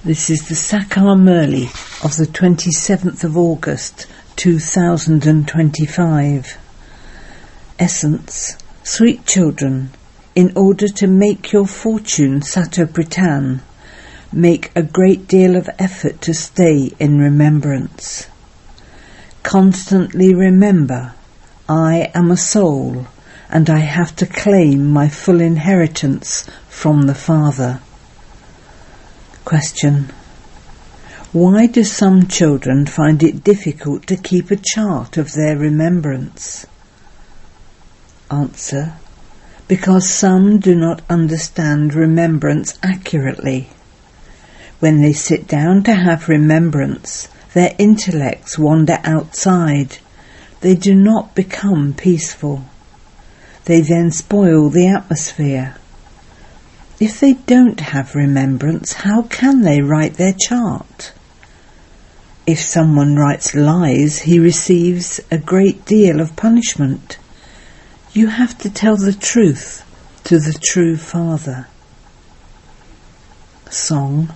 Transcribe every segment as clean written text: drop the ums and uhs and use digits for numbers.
This is the Sakar Murli of the 27th of August 2025. Essence: sweet children, in order to make your fortune Satopritan, make a great deal of effort to stay in remembrance. Constantly remember, I am a soul, and I have to claim my full inheritance from the Father. Question: why do some children find it difficult to keep a chart of their remembrance? Answer: because some do not understand remembrance accurately. When they sit down to have remembrance, their intellects wander outside. They do not become peaceful. They then spoil the atmosphere. If they don't have remembrance, how can they write their chart? If someone writes lies, he receives a great deal of punishment. You have to tell the truth to the true Father. Song: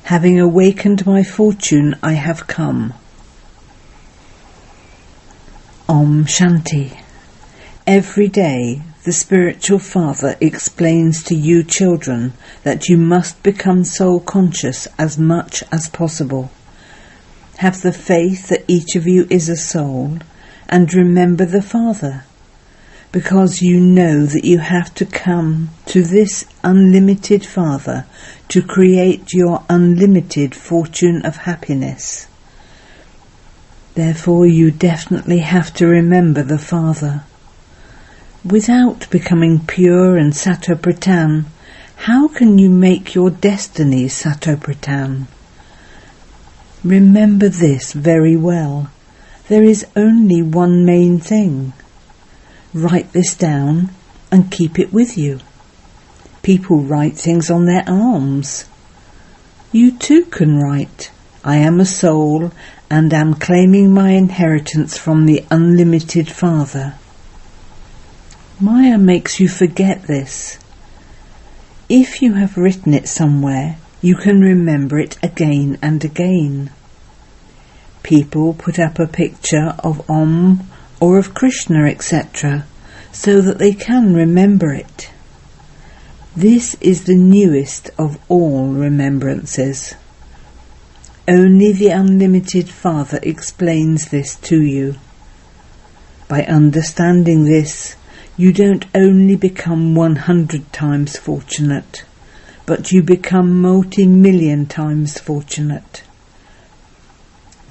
having awakened my fortune, I have come. Om Shanti. Every day, the spiritual Father explains to you children that you must become soul conscious as much as possible. Have the faith that each of you is a soul, and remember the Father, because you know that you have to come to this unlimited Father to create your unlimited fortune of happiness. Therefore you definitely have to remember the Father. Without becoming pure and Satopritan, how can you make your destiny Satopritan? Remember this very well. There is only one main thing. Write this down and keep it with you. People write things on their arms. You too can write, I am a soul and am claiming my inheritance from the unlimited Father. Maya makes you forget this. If you have written it somewhere, you can remember it again and again. People put up a picture of Om or of Krishna, etc., so that they can remember it. This is the newest of all remembrances. Only the unlimited Father explains this to you. By understanding this, you don't only become 100 times fortunate, but you become multi-million times fortunate.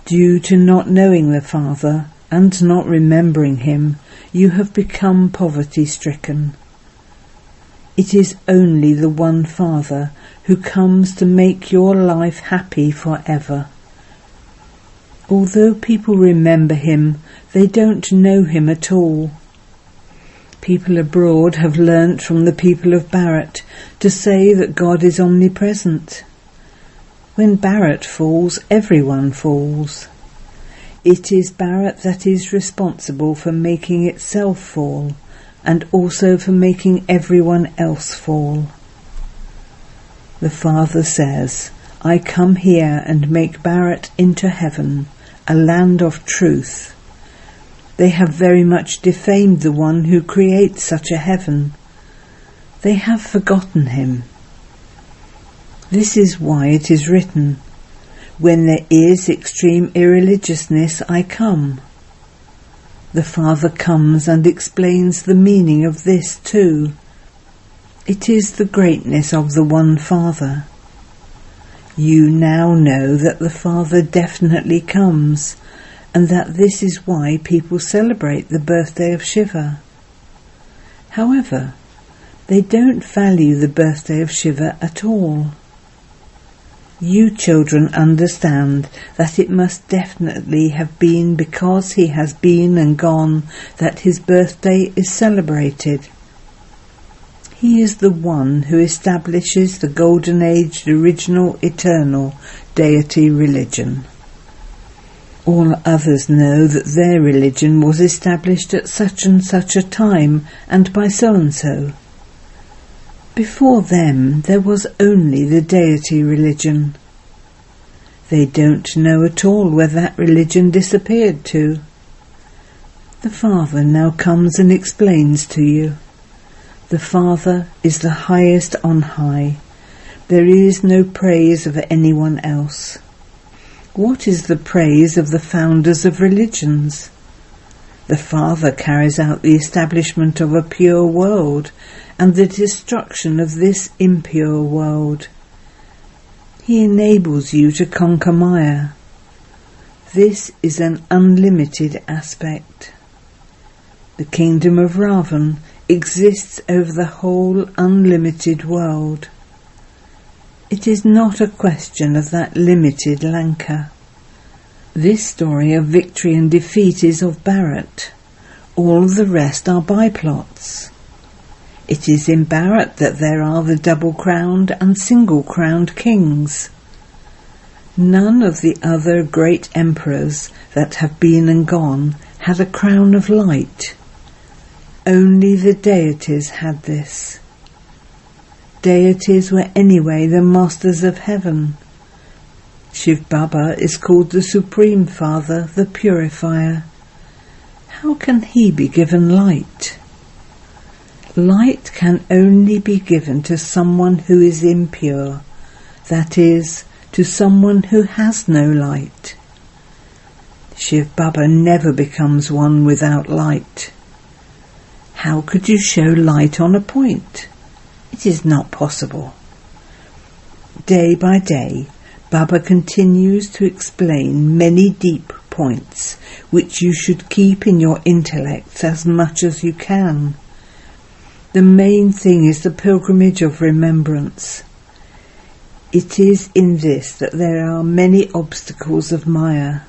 Due to not knowing the Father and not remembering him, you have become poverty-stricken. It is only the one Father who comes to make your life happy forever. Although people remember him, they don't know him at all. People abroad have learnt from the people of Bharat to say that God is omnipresent. When Bharat falls, everyone falls. It is Bharat that is responsible for making itself fall, and also for making everyone else fall. The Father says, I come here and make Bharat into heaven, a land of truth. They have very much defamed the one who creates such a heaven. They have forgotten him. This is why it is written, when there is extreme irreligiousness, I come. The Father comes and explains the meaning of this too. It is the greatness of the one Father. You now know that the Father definitely comes, and that this is why people celebrate the birthday of Shiva. However, they don't value the birthday of Shiva at all. You children understand that it must definitely have been because he has been and gone that his birthday is celebrated. He is the one who establishes the golden aged original eternal deity religion. All others know that their religion was established at such and such a time and by so and so. Before them there was only the deity religion. They don't know at all where that religion disappeared to. The Father now comes and explains to you. The Father is the highest on high. There is no praise of anyone else. What is the praise of the founders of religions? The Father carries out the establishment of a pure world and the destruction of this impure world. He enables you to conquer Maya. This is an unlimited aspect. The kingdom of Ravan exists over the whole unlimited world. It is not a question of that limited Lanka. This story of victory and defeat is of Bharat. All the rest are byplots. It is in Bharat that there are the double-crowned and single-crowned kings. None of the other great emperors that have been and gone had a crown of light. Only the deities had this. Deities were anyway the masters of heaven. Shivbaba is called the Supreme Father, the Purifier. How can he be given light? Light can only be given to someone who is impure, that is, to someone who has no light. Shivbaba never becomes one without light. How could you show light on a point? It is not possible. Day by day, Baba continues to explain many deep points which you should keep in your intellect as much as you can. The main thing is the pilgrimage of remembrance. It is in this that there are many obstacles of Maya.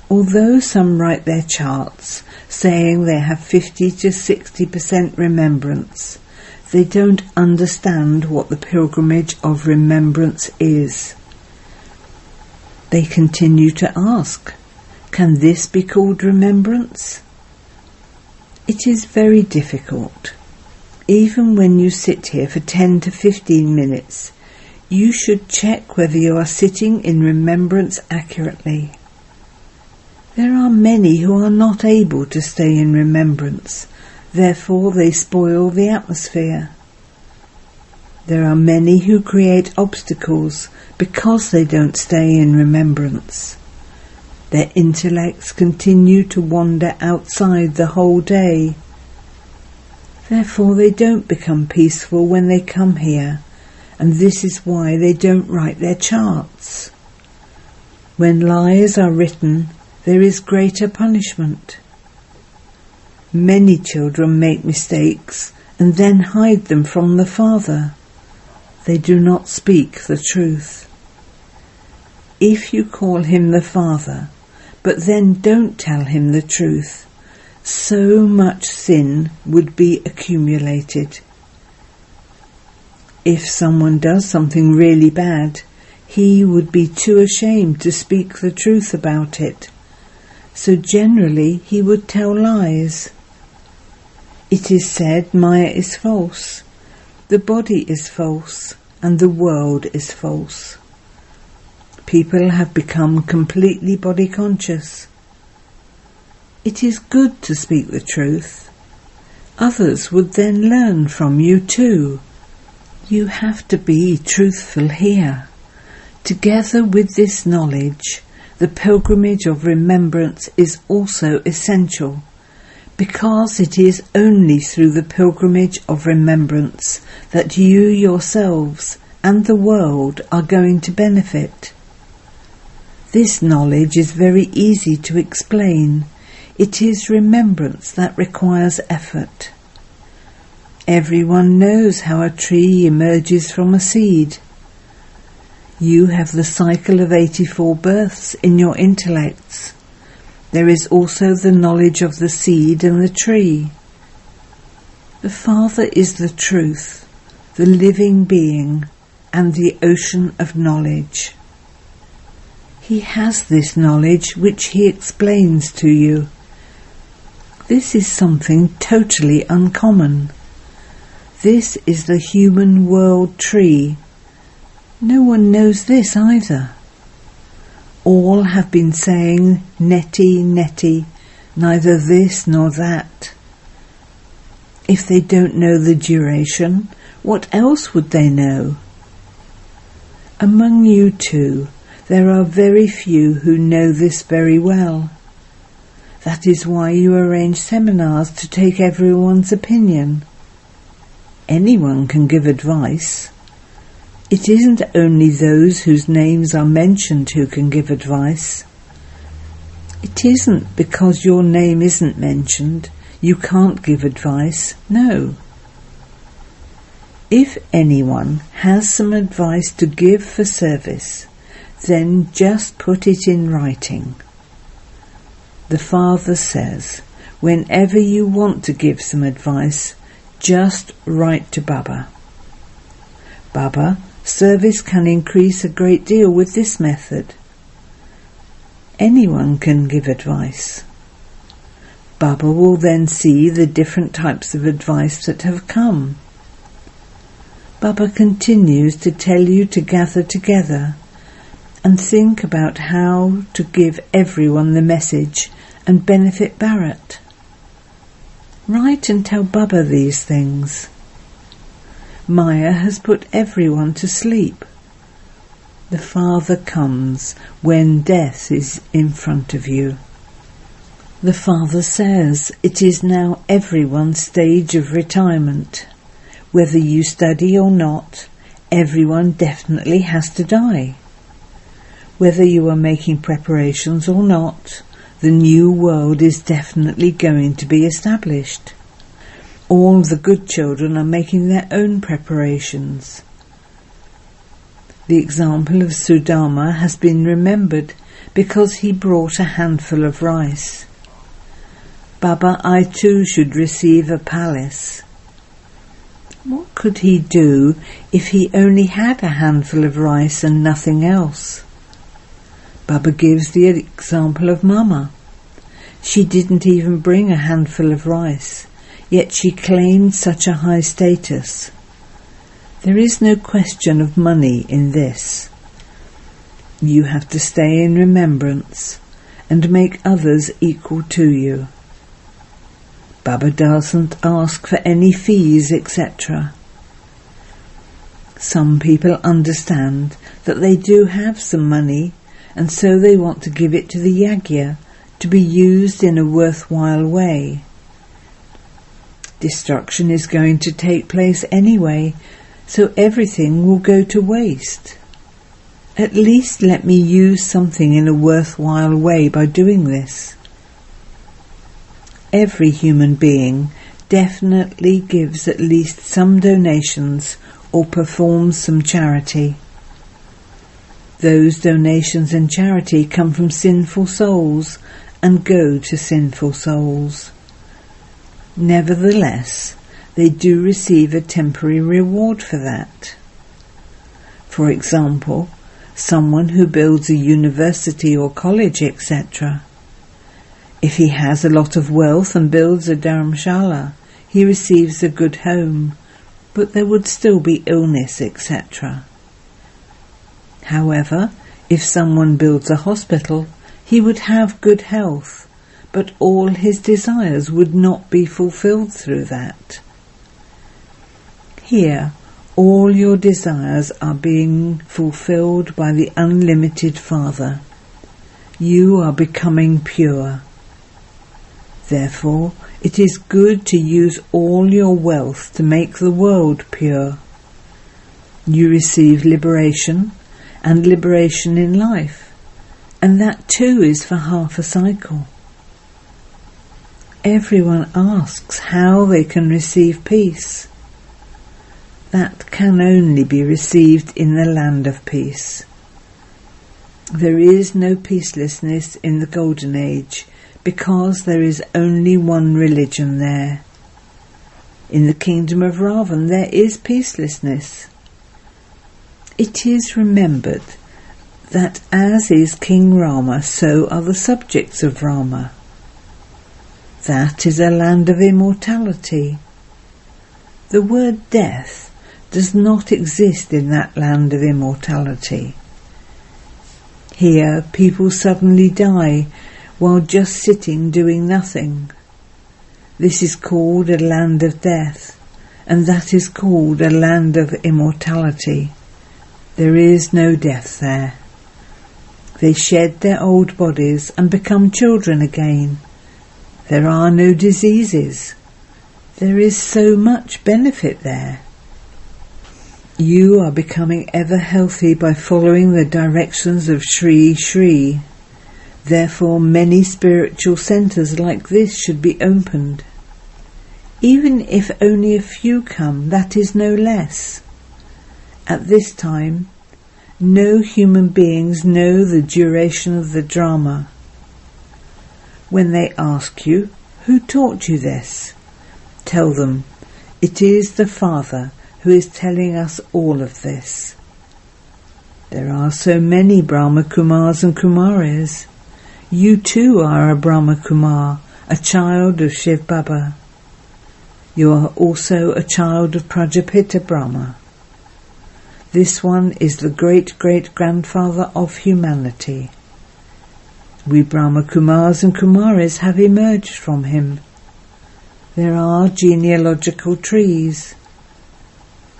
Although some write their charts saying they have 50 to 60% remembrance, they don't understand what the pilgrimage of remembrance is. They continue to ask, can this be called remembrance? It is very difficult. Even when you sit here for 10 to 15 minutes, you should check whether you are sitting in remembrance accurately. There are many who are not able to stay in remembrance. Therefore they spoil the atmosphere. There are many who create obstacles because they don't stay in remembrance. Their intellects continue to wander outside the whole day. Therefore they don't become peaceful when they come here, and this is why they don't write their charts. When lies are written, there is greater punishment. Many children make mistakes and then hide them from the Father. They do not speak the truth. If you call him the Father, but then don't tell him the truth, so much sin would be accumulated. If someone does something really bad, he would be too ashamed to speak the truth about it. So generally he would tell lies. It is said Maya is false, the body is false, and the world is false. People have become completely body conscious. It is good to speak the truth. Others would then learn from you too. You have to be truthful here. Together with this knowledge, the pilgrimage of remembrance is also essential, because it is only through the pilgrimage of remembrance that you yourselves and the world are going to benefit. This knowledge is very easy to explain. It is remembrance that requires effort. Everyone knows how a tree emerges from a seed. You have the cycle of 84 births in your intellects. There is also the knowledge of the seed and the tree. The Father is the truth, the living being, and the ocean of knowledge. He has this knowledge which he explains to you. This is something totally uncommon. This is the human world tree. No one knows this either. All have been saying neti, neti, neither this nor that. If they don't know the duration, what else would they know? Among you too, there are very few who know this very well. That is why you arrange seminars to take everyone's opinion. Anyone can give advice. It isn't only those whose names are mentioned who can give advice. It isn't because your name isn't mentioned you can't give advice, no. If anyone has some advice to give for service, then just put it in writing. The Father says, whenever you want to give some advice, just write to Baba. Baba, service can increase a great deal with this method. Anyone can give advice. Baba will then see the different types of advice that have come. Baba continues to tell you to gather together and think about how to give everyone the message and benefit Bharat. Write and tell Baba these things. Maya has put everyone to sleep. The Father comes when death is in front of you. The Father says it is now everyone's stage of retirement. Whether you study or not, everyone definitely has to die. Whether you are making preparations or not, the new world is definitely going to be established. All the good children are making their own preparations. The example of Sudama has been remembered because he brought a handful of rice. Baba, I too should receive a palace. What could he do if he only had a handful of rice and nothing else? Baba gives the example of Mama. She didn't even bring a handful of rice, yet she claimed such a high status. There is no question of money in this. You have to stay in remembrance and make others equal to you. Baba doesn't ask for any fees, etc. Some people understand that they do have some money and so they want to give it to the yagya to be used in a worthwhile way. Destruction is going to take place anyway, so everything will go to waste. At least let me use something in a worthwhile way by doing this. Every human being definitely gives at least some donations or performs some charity. Those donations and charity come from sinful souls and go to sinful souls. Nevertheless, they do receive a temporary reward for that. For example, someone who builds a university or college, etc. If he has a lot of wealth and builds a dharamshala, he receives a good home, but there would still be illness, etc. However, if someone builds a hospital, he would have good health, but all his desires would not be fulfilled through that. Here, all your desires are being fulfilled by the unlimited Father. You are becoming pure. Therefore, it is good to use all your wealth to make the world pure. You receive liberation and liberation in life, and that too is for half a cycle. Everyone asks how they can receive peace. That can only be received in the land of peace. There is no peacelessness in the Golden Age, because there is only one religion there. In the kingdom of Ravan there is peacelessness. It is remembered that as is King Rama, so are the subjects of Rama. That is a land of immortality. The word death does not exist in that land of immortality. Here, people suddenly die while just sitting doing nothing. This is called a land of death, and that is called a land of immortality. There is no death there. They shed their old bodies and become children again. There are no diseases. There is so much benefit there. You are becoming ever healthy by following the directions of Sri Sri. Therefore, many spiritual centres like this should be opened. Even if only a few come, that is no less. At this time, no human beings know the duration of the drama. When they ask you, who taught you this? Tell them, it is the Father who is telling us all of this. There are so many Brahma Kumars and Kumaris. You too are a Brahma Kumar, a child of Shivbaba. You are also a child of Prajapita Brahma. This one is the great-great-grandfather of humanity. We Brahma Kumars and Kumaris have emerged from him. There are genealogical trees.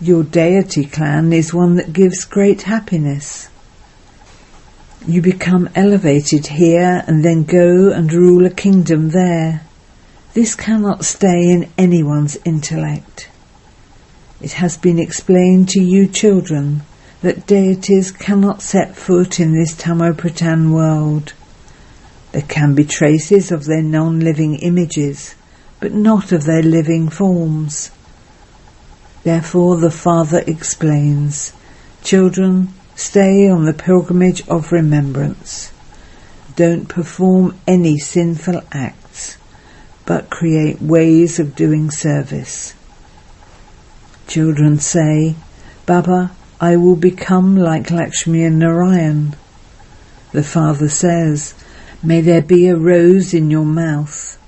Your deity clan is one that gives great happiness. You become elevated here and then go and rule a kingdom there. This cannot stay in anyone's intellect. It has been explained to you children that deities cannot set foot in this Tamo-Pradhan world. There can be traces of their non-living images, but not of their living forms. Therefore the Father explains, children, stay on the pilgrimage of remembrance. Don't perform any sinful acts, but create ways of doing service. Children say, Baba, I will become like Lakshmi and Narayan. The Father says, may there be a rose in your mouth.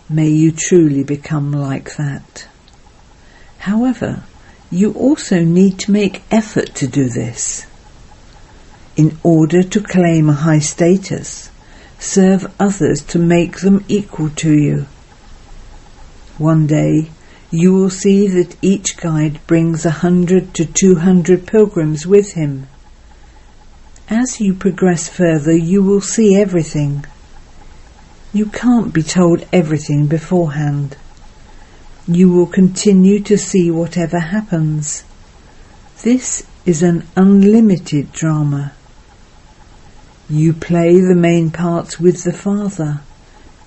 May you truly become like that. However, you also need to make effort to do this. In order to claim a high status, serve others to make them equal to you. One day, you will see that each guide brings 100 to 200 pilgrims with him. As you progress further, you will see everything. You can't be told everything beforehand. You will continue to see whatever happens. This is an unlimited drama. You play the main parts with the Father.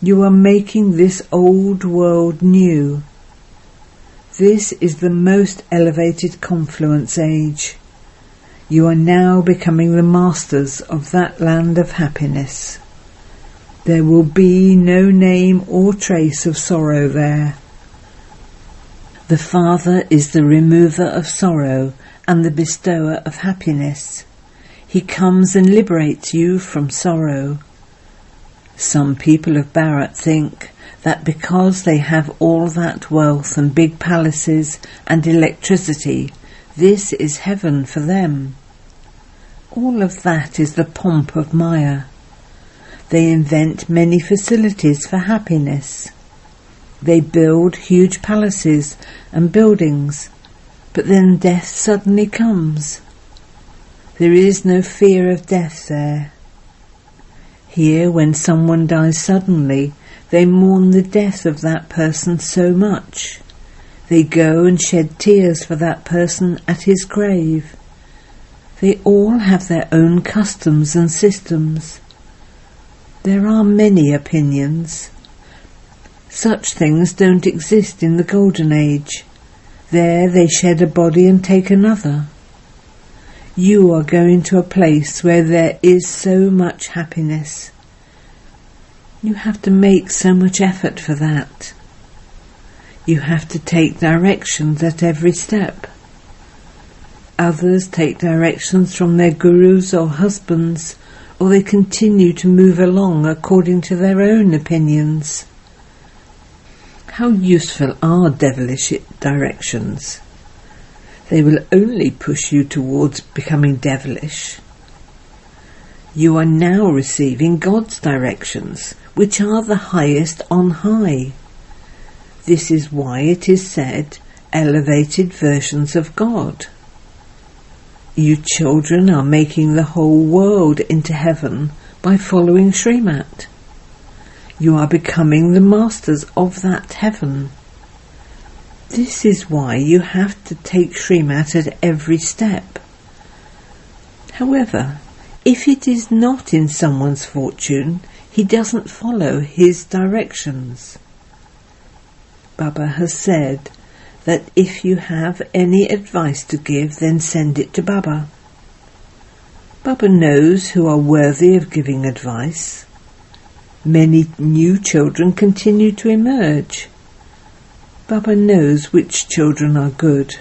You are making this old world new. This is the most elevated confluence age. You are now becoming the masters of that land of happiness. There will be no name or trace of sorrow there. The Father is the remover of sorrow and the bestower of happiness. He comes and liberates you from sorrow. Some people of Bharat think that because they have all that wealth and big palaces and electricity, this is heaven for them. All of that is the pomp of Maya. They invent many facilities for happiness. They build huge palaces and buildings, but then death suddenly comes. There is no fear of death there. Here, when someone dies suddenly, they mourn the death of that person so much. They go and shed tears for that person at his grave. They all have their own customs and systems. There are many opinions. Such things don't exist in the Golden Age. There they shed a body and take another. You are going to a place where there is so much happiness. You have to make so much effort for that. You have to take directions at every step. Others take directions from their gurus or husbands, or they continue to move along according to their own opinions. How useful are devilish directions? They will only push you towards becoming devilish. You are now receiving God's directions, which are the highest on high. This is why it is said, elevated versions of God. You children are making the whole world into heaven by following Srimat. You are becoming the masters of that heaven. This is why you have to take Srimat at every step. However, if it is not in someone's fortune, he doesn't follow his directions. Baba has said that if you have any advice to give, then send it to Baba. Baba knows who are worthy of giving advice. Many new children continue to emerge. Baba knows which children are good.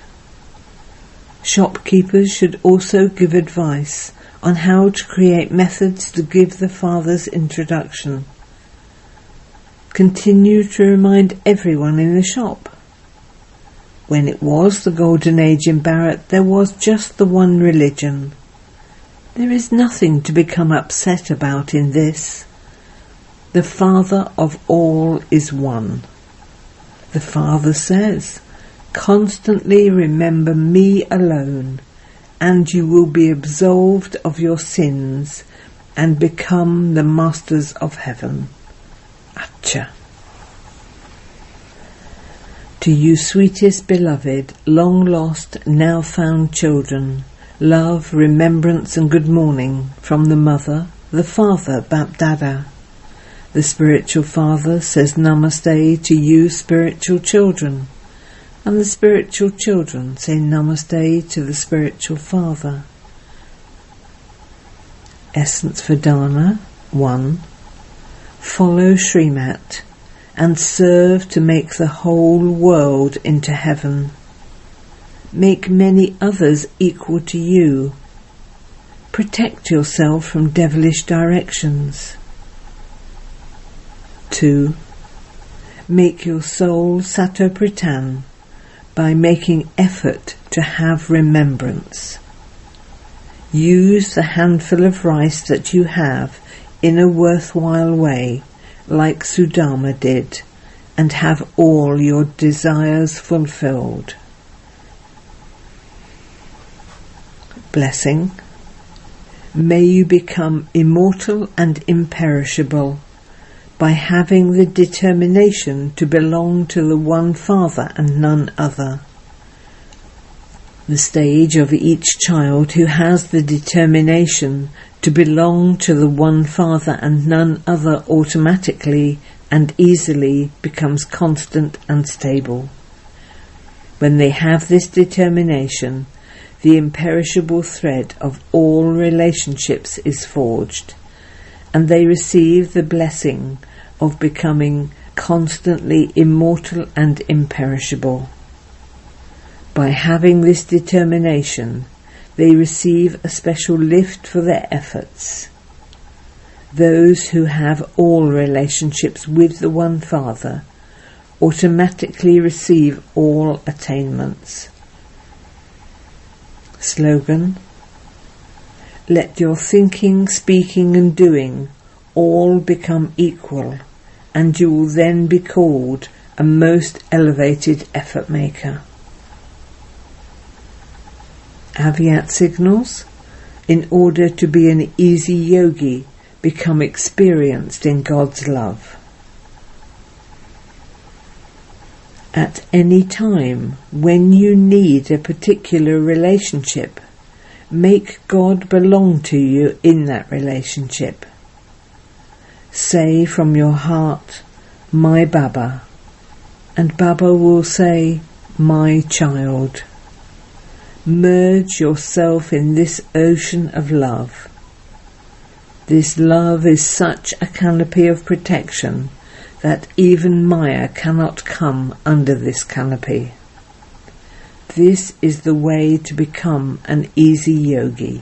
Shopkeepers should also give advice on how to create methods to give the Father's introduction. Continue to remind everyone in the shop. When it was the Golden Age in Bharat, there was just the one religion. There is nothing to become upset about in this. The Father of all is one. The Father says, constantly remember me alone, and you will be absolved of your sins and become the masters of heaven. Acha. To you, sweetest beloved, long lost, now found children, love, remembrance and good morning from the Mother, the Father, Bap Dada. The spiritual Father says Namaste to you, spiritual children, and the spiritual children say Namaste to the spiritual Father. Essence for Dharna 1. Follow Srimat and serve to make the whole world into heaven. Make many others equal to you. Protect yourself from devilish directions. 2. Make your soul Satopritan by making effort to have remembrance. Use the handful of rice that you have in a worthwhile way, like Sudama did, and have all your desires fulfilled. Blessing. May you become immortal and imperishable by having the determination to belong to the one Father and none other. The stage of each child who has the determination to belong to the one Father and none other automatically and easily becomes constant and stable. When they have this determination, the imperishable thread of all relationships is forged, and they receive the blessing of becoming constantly immortal and imperishable. By having this determination, they receive a special lift for their efforts. Those who have all relationships with the One Father automatically receive all attainments. Slogan: let your thinking, speaking and doing all become equal, and you will then be called a most elevated effort maker. Avyat signals: in order to be an easy yogi, become experienced in God's love. At any time when you need a particular relationship, make God belong to you in that relationship. Say from your heart, my Baba, and Baba will say, my child. Merge yourself in this ocean of love. This love is such a canopy of protection that even Maya cannot come under this canopy. This is the way to become an easy yogi.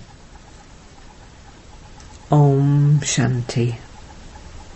Om Shanti.